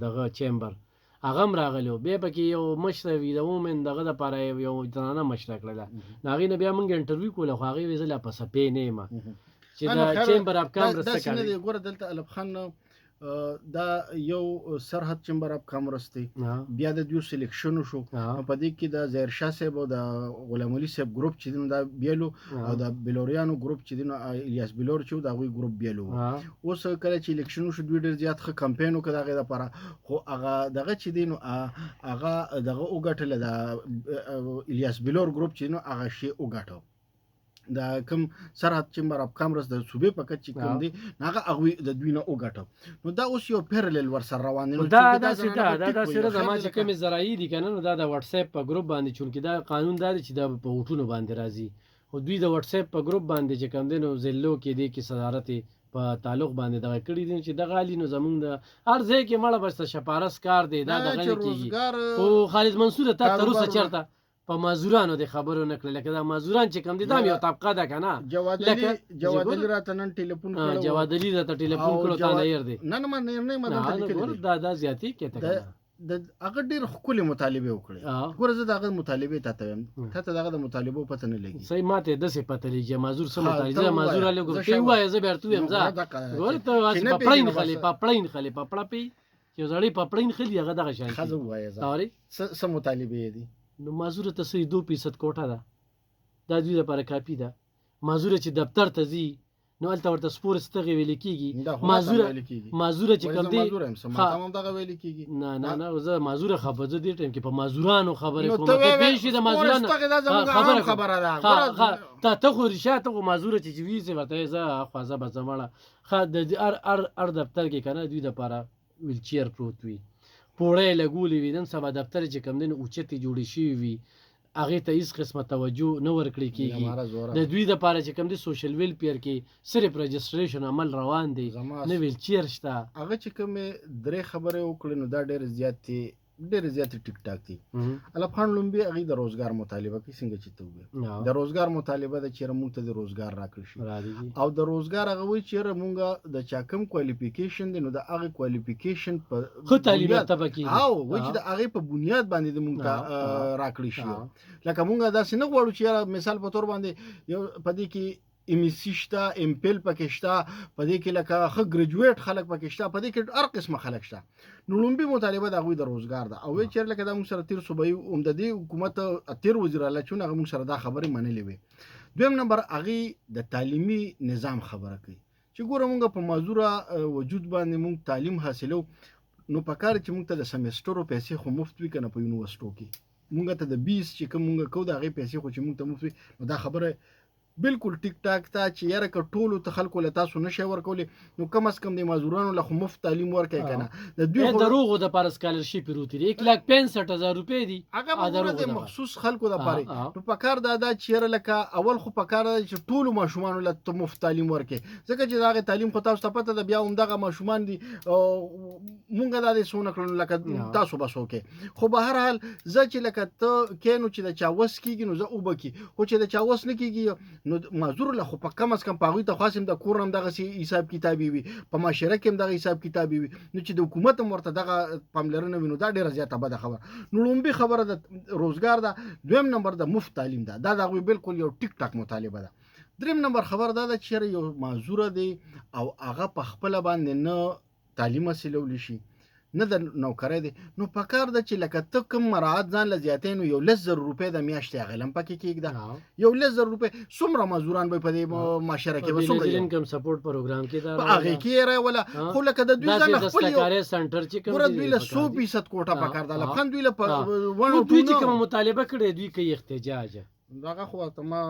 دغه چیمبر هغه هم راغلی بیا پکې یو مشر وي د وومن دغه دپاره یو زنانه مشره کړله نو هغې نه بیا موږ انټرویو کوله خو هغې وې زه لا په سپې نه یم چې د چیمبر اف کامرس څه کوي ګوره دلته الف خان دا یو سرحد چیمبر اف کامرس دی بیا د دوی سلیکشن شو په دې کې د ظاهر شاه صاحب او د غلام علي صاحب ګروپ چې دا بیلو او د بلوریانو ګروپ چې الیاس بلور چې دا غوي ګروپ بیلو اوس کله چې الیکشن شو دوی ډیر زیات ښه کمپاین وکړ هغه لپاره خو هغه دغه چې دین هغه دغه وګټل د الیاس بلور ګروپ چې هغه شی وګټو دا کوم سرحد چیمبر اف کامرس د صوبې په کچ کوم دی هغه هغه د دوی نه وګټو نو دا اوس یو پیرلل ور سره روان دي دا سره زما چې کوم زراعي دي کنه نو دا د واتس اپ په ګروپ باندې چونکی دا قانون دا چې دا په وټونو باندې راځي او دوی د واتس اپ په ګروپ باندې چې کوم دی نو زلو کې دی کې صدارت په تعلق باندې دغه کړی دي چې دغه علی نو زمونږ د هر ځای کې مړه بس شپارس کار دی دا دغه کېږي او خالد منصور ته تر اوسه چرته په مازورانو د خبرو نه کړل، لکه دا مازوران چې کوم دي دا یو طبقه ده که نه. جواد علي راته نن ټلیفون کړی، جواد علي راته ټلیفون کړی، تا نه ير دی نه ما درته لیکلی دا زیاتې کېته د هغه ډېر ښکلې مطالبې وکړې. ګوره زه د هغه مطالبې تا ته وایم، تا ته د هغه د مطالبو پته نه لګي. صحیح، ما ته داسې پته لګي چې مازور څه مطالبه، مازور هلې ګوره ته یې ووایه، زه بیا ورته ووایم. ګوره ته پاپړین خلې پاپړه چې یو سړی پاپړین خلي هغه دغه شان ښه، زه ووایه څه مطالبې دي. نو مازور ته څه 2% کوټه ده، دا دوی لپاره کافي ده. مازور چې دفتر ته ځي نو هلته ورته سپور ستغې ویل کېږي. مازوره چې کوم دی نه زه مازوره خبره، زه دې ټایم کې په مازورانو خبرې کوم. ته پوه شې د مازورانو خبره ده ته خو رښتیا ته خو مازوره چې وي زه ورته زه خوازه به زه مړه د هر دفتر کې که نه دوی دپاره ویلچیر پروت وي، پوړی یې لګولې وي. نن سبا دفتر چې کوم دی نو اوچتې جوړې شوي وي، هغې ته هېڅ قسمه توجه نه ورکړې کېږي. د دوی دپاره چې کوم دی سوشل ویلفیر کې صرف رجسټریشن عمل روان دی، نه ویلچیر شته. هغه چې کومې درې خبرې وکړې نو دا ډېرې زیاتې ټیک ټاک دي. الف خان لومبي هغې د روزګار مطالبه کوي، څنګه چې ته وویل د روزګار مطالبه ده چېرې موږ ته د روزګار راکړل شي، او د روزګار هغه وایي چېرې موږ د چا کوم کوالیفیکیشن دی نو د هغې کوالیفیکیشن په ښه تعلیم یافته پکې وایي چې د هغې په بنیاد باندې د موږ ته راکړی شي. لکه موږ داسې نه غواړو چې یاره مثال په طور باندې یو په دې کې MSc شته، MPhil پکې شته، په دې کې لکه ښه ګریجویټ خلک پکې شته، په دې کې هر قسمه خلک شته. نو لومبي مطالبه د هغوی د روزګار ده، او وایي چېرې لکه دا موږ سره تېر صوبایي عمددي حکومت تېر وزیر اعلی چون هغه موږ سره دا خبرې منلې وې. دویم نمبر هغې د تعلیمي نظام خبره کوي چې ګوره موږ په معذوره وجود باندې موږ تعلیم حاصلو، نو په کار چې موږ ته د سمیسټرو پیسې خو مفت وي که نه په یونیورسټو کې، موږ ته د بیس چې کوم موږ کوو د هغې پیسې خو چې موږ ته مفت وي، نو دا خبره بالکل ټیک ټاک ته چې یاره که ټولو ته خلکو له تاسو نشئ ورکولی نو کم از کم د مازورانو له خو مفت تعلیم ورکړئ که نه. د دوی دروغو دپاره سکالرشپ یې روتې دي 1,65,000 روپۍ دي، هغه به د مخصوص خلکو دپاره. نو په کار دا ده چې یاره لکه اول خو په کار ده چې ټولو ماشومانو له ته مفت تعلیم ورکړې، ځکه چې د هغې تعلیم خو تاسو ته پته ده بیا همدغه ماشومان دي، مونږ دا دې څه ونه کړل لکه تاسو بس وکړئ. خو به هر حال زه چې لکه ته کینو چې د چا وس کېږي نو زه اوبه کړي، خو چې د چا وس نه کېږي نو معذور له خو په کم از کم په هغوی ته خاص هم د کور هم دغسې حساب کتابي وي، په معاشره کې هم دغه حساب کتابي وي، نو چې د حکومت هم ورته دغه پاملرنه وي نو دا ډېره زیاته بده خبره. نو لومبي خبره د روزګار ده، دویم نمبر د مفت تعلیم ده، دا د هغوی بالکل یو ټیک ټاک مطالبه ده. دریم نمبر خبر دا ده چې یو معذوره دی او هغه په خپله باندې نه تعلیم حاصلولی شي نه د نوکرۍ دی، نو په کار ده چې لکه ته کوم مراعات ځان له زیاتوي نو 11,000 روپۍ د میاشتې هغې له هم پکې کېږده. 11,000 روپۍ څومره مزدوران به په دې معاشره کې به څومره انکم سپورټ پروګرام کې په هغې کې یې راوله. خو لکه د دوی ځان خپل ګوره دوی له 100% کوټه پکار ده، لبخان دوی له دوی چې کومه مطالبه کړې دوی کوي احتجاج دغه خو ته ما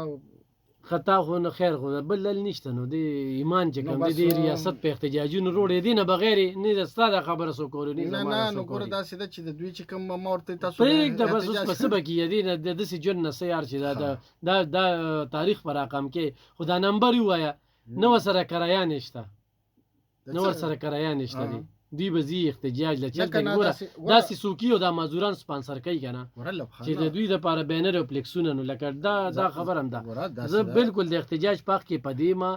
خطا خو نه خیر خو بل لل نشته. نو د ایمان چې کوم د ریاست په احتجاجونو روړې دي نه بغیر نه د ستاده خبره سو کول نه نو ګوره داسې ده چې د دوی چې کوم مورته تاسو پرېږده بس اوس په څه به کېږي د داسې ژوند نه څه یار چې دا تاریخ په رقم کې خو دا نمبر ووایه نه ورسره کرایه نشته، نه ورسره کرایه نشته دی، دوی به ځي احتجاج له چلته ګوره داسې څوکي او دا مزدوران سپانسر کوي که نه چې د دوی دپاره بینر او پلیکسونه نو لکه دا خبر هم ده. زه بالکل د احتجاج په حق کې په دې ما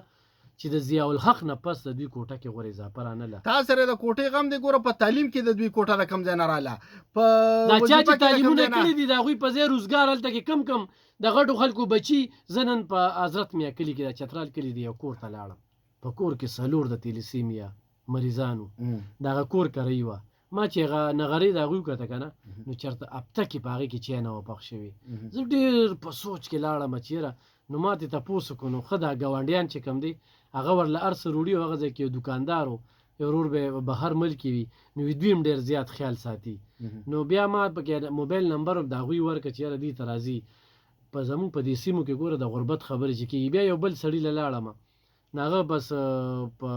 چې د ضیاء الحق نه پس د دوی کوټه کې غوره اضافه رانله. تا سره د کوټې غم دی ګوره په تعلیم کې د دوی کوټه د کم ځای نه راله، په دا چا چې تعلیمونه کړي دي د هغوی په ځای روزګار هلته کې کم د غټو خلکو بچي. زه نن په حضرت میا کلي کې د چترال کلي دی یو کور ته لاړم، په کور کې څلور د تیلیسیمیا مریضانو دغه کور کرۍ وه، ما چې هغه نغرۍ د هغوی وکته که نه نو چېرته هفته کې په هغې کې چای نه وه پخ شوي. زه ډېر په سوچ کې لاړم چېره نو ما ترې تپوس وکړو نو ښه دا ګاونډیان چې کوم دی هغه ورله هر څه روړي او هغه ځای کې یو دوکاندار و یو ورور به بهر ملک وي نو دوی هم ډېر زیات خیال ساتي. نو بیا ما پکې موبایل نمبر هم د هغوی ورکړه چې یاره دوی ته راځي په زموږ په دې سیمو کې ګوره د غربت خبرې چې کېږي. بیا یو بل سړي له لاړم هغه بس په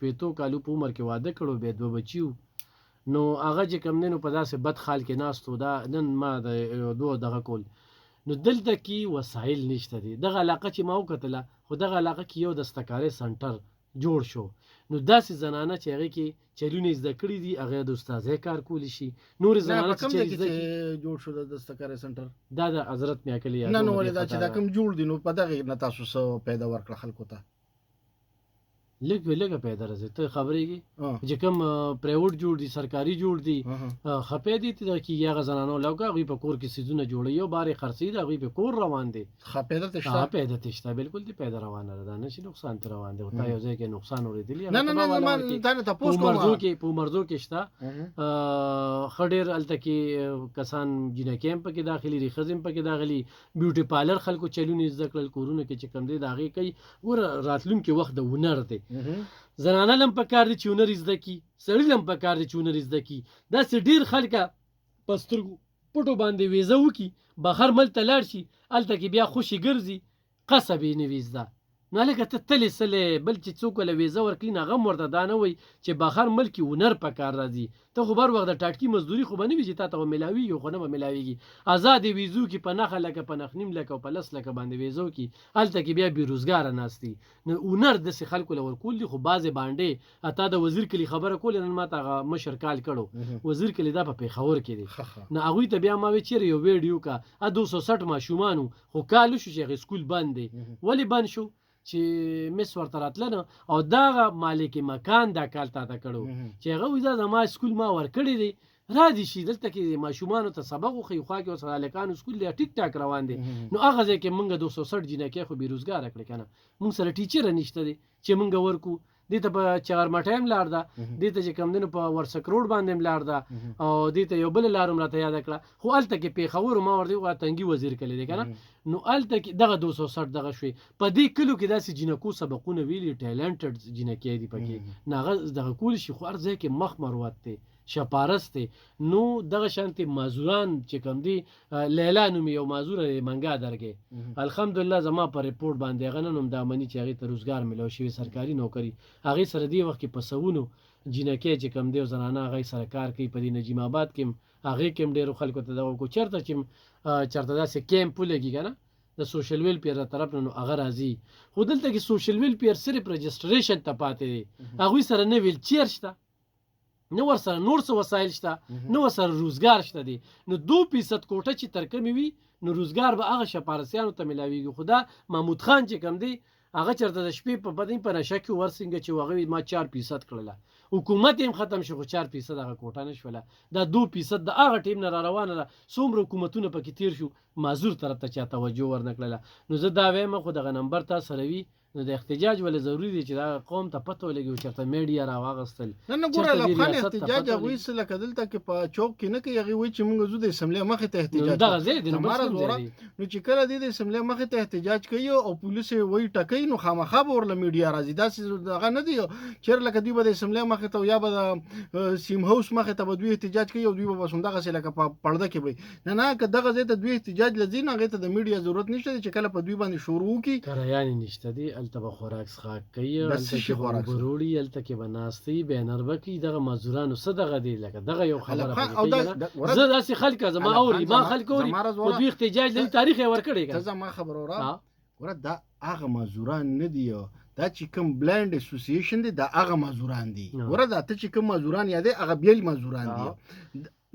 15 کالو په عمر کې واده کړو، بیا 2 بچي وو. نو هغه چې کوم دی نو په داسې بد حال کې ناست و. دا نن ما د دوه دغه کول نو دلته کې وسایل نشته دي. دغه علاقه چې ما وکتله خو دغه علاقه کې یو دستکارۍ سنټر جوړ شو. نو داسې زنانه چې هغې کې چلونه زده کړي دي هغه د استادۍ کار کولی شي. نورې زنانه چې کوم ځای کې جوړ شو د دستکارۍ سنټر؟ دا د حضرت میاکلي نه نو ولې دا چې دا کوم جوړ دي نو په دغې نه تاسو څه پیدا ورکړه خلکو ته؟ لږ پیدا راځي. ته خبرېږي چې کوم پرایوټ جوړ دي سرکاري جوړ دي خپې دي ته کېږي هغه زنانو لوګه هغوی په کور کې څیزونه جوړوي او بارې خرڅوي د هغوی په کور روان دي. خپېده ته شته؟ خپېده ته شته بالکل دي پیدا روانه ده. دا نه چې نقصان ته روان دی. تا یو ځای کې نقصان اورېدلي نه دا نه تپوس کوم په مرزو کې شته ښه ډېر هلته کې کسان جینکې هم پکې داخلي دي ښځې هم پکې داخلي بیوټي پارلر خلکو چلونه زده کړل کورونه کې چې کوم دی د هغې کوي. ګوره راتلونکي وخت د هنر دی. زنانه لم پکار دي چې هنر زده کي سړي لم پکار دي چې هنر زده کي. داسې ډېر خلکه په سترګو پټو باندې ویزه وکړي بهر ملک ته لاړ شي هلته کې بیا خوشي ګرځي قصب یې نه وي زده. نو هلکه ته تلې سلې بل چې څوک له ویزه ورکړي نو هغه هم ورته دا نه وایي چې بهر ملک کې هنر پکار راځي. ته خو بر وخت د ټاټکي مزدوري خو به نه وي چې تا ته به میلاویږي خو نه به میلاویږي. ازادې ویزو کې په نښه لکه په نښ نیم لکه او په لس لکه باندې ویزو کې هلته کې بیا بېروزګاره ناست دي. نو هنر داسې خلکو له ورکول دي. خو بعضې بانډې تا د وزیر کلي خبره کولې نن ما ته هغه مشر کال کړو وزیر کلي دا په پېښور کې دی. نو هغوی ته بیا ما وی چېرې یو ویډیو کا 260 ماشومانو خو کال وشو چې هغې سکول بند دی. ولې بند شو؟ چې مس ورته راتله نه او دغه مالک مکان دا کال تا ته کړو چې هغه وایي دا زما سکول ما ورکړی دی را دي شي دلته کې ماشومانو ته سبق وښیي خوا کې ورسره هلکانو سکول دی ټیک ټاک روان دی. نو هغه ځای کې موږ 260 جینکۍ خو بېروزګاره کړې که نه موږ سره ټیچره نشته دی چې موږ ورکو. دې ته په چغرمټۍ هم لار ده دې ته چې کوم دی نو په ورسک روډ باندې هم لار ده او دې ته یو بله لار هم راته یاده کړه. خو هلته کې پېښور ما ورته وویل تنګي وزیر کلی دی که نه نو هلته کې دغه 260 دغه شوې. په دې کلو کې داسې جینکو سبقونه ویلي ټیلنټډ جینکۍ دي پکې نو هغه دغه کولی شي. خو هر ځای کې مخ مروت دی شپارست دی. نو دغه شانتې معذوران چې کوم دي لیلا نومي یو معذوره دی منګا درګې الحمدلله زما په ریپورټ باندې هغه نن هم دا مني چې هغې ته روزګار میلاو شوي سرکاري نوکري. هغې سره دې وخت کې په سوونو جینکۍ چې کوم دی او زنانه هغې سره کار کوي. په دې نجیم آباد کې هم هغې کې هم ډېرو خلکو ته دغه وکړو چېرته چې چېرته داسې کیمپ ولګي که نه د سوشل ویلفیر له طرف نه نو هغه راځي. خو دلته کې سوشل ویلفیر صرف رجسټریشن ته پاتې دی. هغوی سره نه ویلچیر شته نه ورسره نور څه وسایل شته نه ورسره روزګار شته دی. نو 2% کوټه چې تر کمې وي نو روزګار به هغه شپارسیانو ته میلاویږي. خو دا محمود خان چې کوم دی هغه چېرته د شپې په بدن په نشه کې ورسینګه چې هغه ما 4% کړله حکومت هم ختم شو خو 4% هغه کوټه نه شوله. دا 2% د هغه ټیم نه را روانه ده. څومره حکومتونه پکې تیر شو معذور طرف ته چا توجه ورنه کړله. نو زه دا وایم خو دغه نمبر تا سره وي نو د احتجاج ولې ضروري دی چې دا قوم ته پته ولګي چېرته میډیا راواغستل. نه ګوره الافغان احتجاج هغوی څه لکه دلته کې په چوک کې نه کوي. هغې وایي چې موږ ځو د اسمبلۍ مخې ته احتجاج دغه ځای دی نو چې کله دی د اسمبلۍ مخې ته احتجاج کوي او پولیس یې وایي ټکوي نو خامخا به ورله میډیا راځي. داسې هغه نه دی چېرې لکه دوی به د اسمبلۍ مخې ته یا به د سیم هاوس مخې ته به دوی احتجاج کوي او دوی به بس همدغسې لکه په پرده کې به نه که دغه ځای ته دوی احتجاج له ځي نو هغې ته د میډیا ضرورت نشته دی چې کله په دوی باندې شروع وکړي کرایانې نشته دی هلته به خوراک څښاک کوي هلته کې به وروړي هلته کې به ناستئ بینر به کوي. دغه مزدورانو څه دغه دی لکه دغه یو خبره زه داسې خلک زما اوري ما خلک اوري خو دوی احتجاج لري تاریخ یې ورکړی ته زما خبره وره ګوره دا هغه مزدوران نه دي دا چې کوم بلایند اسوسییشن دی دا هغه مزدوران دي. ګوره دا ته چې کوم مزدوران یادې هغه بیل مزدوران دي.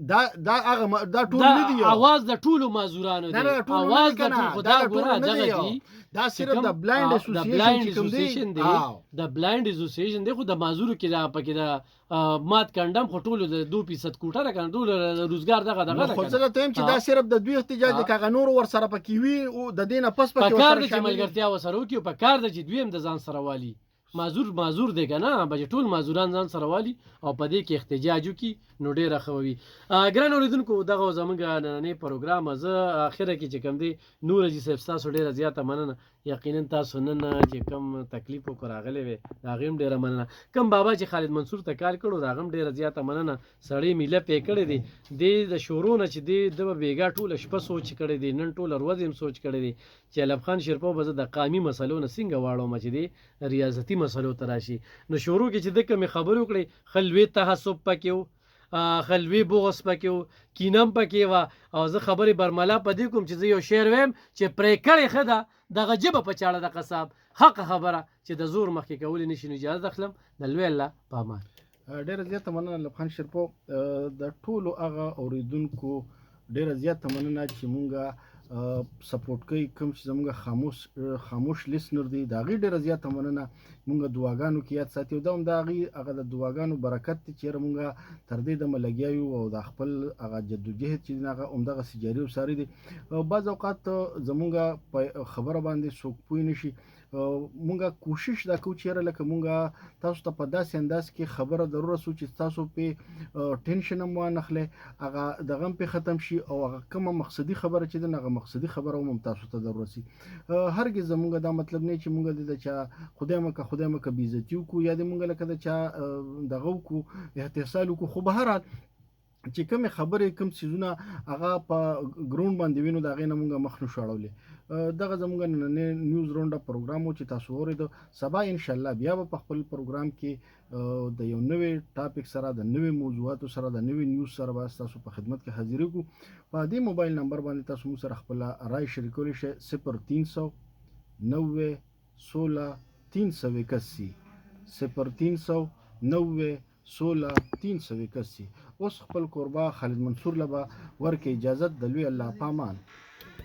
دا هغه دا ټول نه دي اواز د ټولو مزدورانو دی اواز د ټول خدا ګوره دغه دی دا صرف د بلایند اسوسییشن دی د بلایند اسوسییشن دی خو د مزدورو کې دا پکې دا مات کندم خو ټولو د 2% کوټه راکنه ټول روزګار دغه خو څه ته چې دا صرف د دوی احتجاج د کاغه نور ور سره پکې وي او د دینه پس پکې ور سره شامل ګرځیا وسره وکي په کار د چې دوی هم د ځان سره والی معذور دی که نه به ټول معذوران ځان سره والي او په دې کې احتجاج وکړي نو ډېره ښه وي. ګران اورېدونکو دغه زموږ نننی پروګرام زه اخره کې چې کوم دی نورجي صاحب ستاسو ډېره زیاته مننه. یقینا تاسو نن چې کوم تکلیف وکړو راغلی وې د هغې هم ډېره مننه. کوم بابا چې خالد منصور ته کار کړو د هغه هم ډېره زیاته مننه. سړی میله پې کړی دی دې د شورو نه چې دی د به بېګا ټوله شپه سوچ کړی دی نن ټوله ورځ هم سوچ کړی دی چې علب خان شیرپو به زه د قامي مسلو نه څنګه واړوم چې دی ریاضتي مسلو ته راشي. نو شروع کې چې د کومې خبرې وکړې ښه لوی تعصب پکې و خلوي بغض پکې و کینم پکې وه او زه خبرې برملا په دې کوم چې زه یو شعر ویم چې پرې کړې ښه ده دغه ژبه په چاړه د قصاب حقه خبره چې د زور مخکې کولی نه شي نو اجازه اخلم د لوی الله په امان ډیره زیاته مننه لب خان شرپو د ټولو هغه اوریدونکو ډیره زیاته مننه چې مونږه سپورټ کوي کوم چې زموږ خاموش لیسنر دی د هغې ډیره زیاته مننه مونږ دعاګانو کې یاد ساتي او دا هم د هغې هغه د دعاګانو برکت دی چې مونږ تر دې دمه لګیا یو او د خپل هغه جدوجهد چې دی هغه همدغسې جاري او ساري دی بعض اوقات زمونږ په خبره باندې څوک پوه نه شي مونږه کوشش دا کوو چې لکه مونږه تاسو ته په داسې انداز کې خبره ضرور سو چې تاسو په ټینشن هم وانخلې هغه دغه په ختم شي او هغه کومه مقصدی خبره چې دغه مقصدی خبره هم تاسو ته ضرور سي هرګز زمونږه دا مطلب نه چې مونږه د چا خدای مکه بیزتیو کو یا د مونږه لکه د چا دغه کو احتسال کو خو به هر چې کوم خبرې کوم سيزونه هغه په ګراوند باندې وینو دا غینه مونږه مخ نشو اړولې دغه زمونږ نن نیوز راونډ پروګرام چې تاسو اورید سبا ان شاء الله بیا په خپل پروګرام کې د یو نوې ټاپک سره د نوې موضوعاتو سره د نوې نیوز سره تاسو په خدمت کې حاضر یو په دې موبایل نمبر باندې تاسو مو سره خپل رائے شریکولی شئ 0300 90 16 381 0300 90 16 381 اوس خپل قربا خالد منصور لبا ورکه اجازت د لوی الله پامان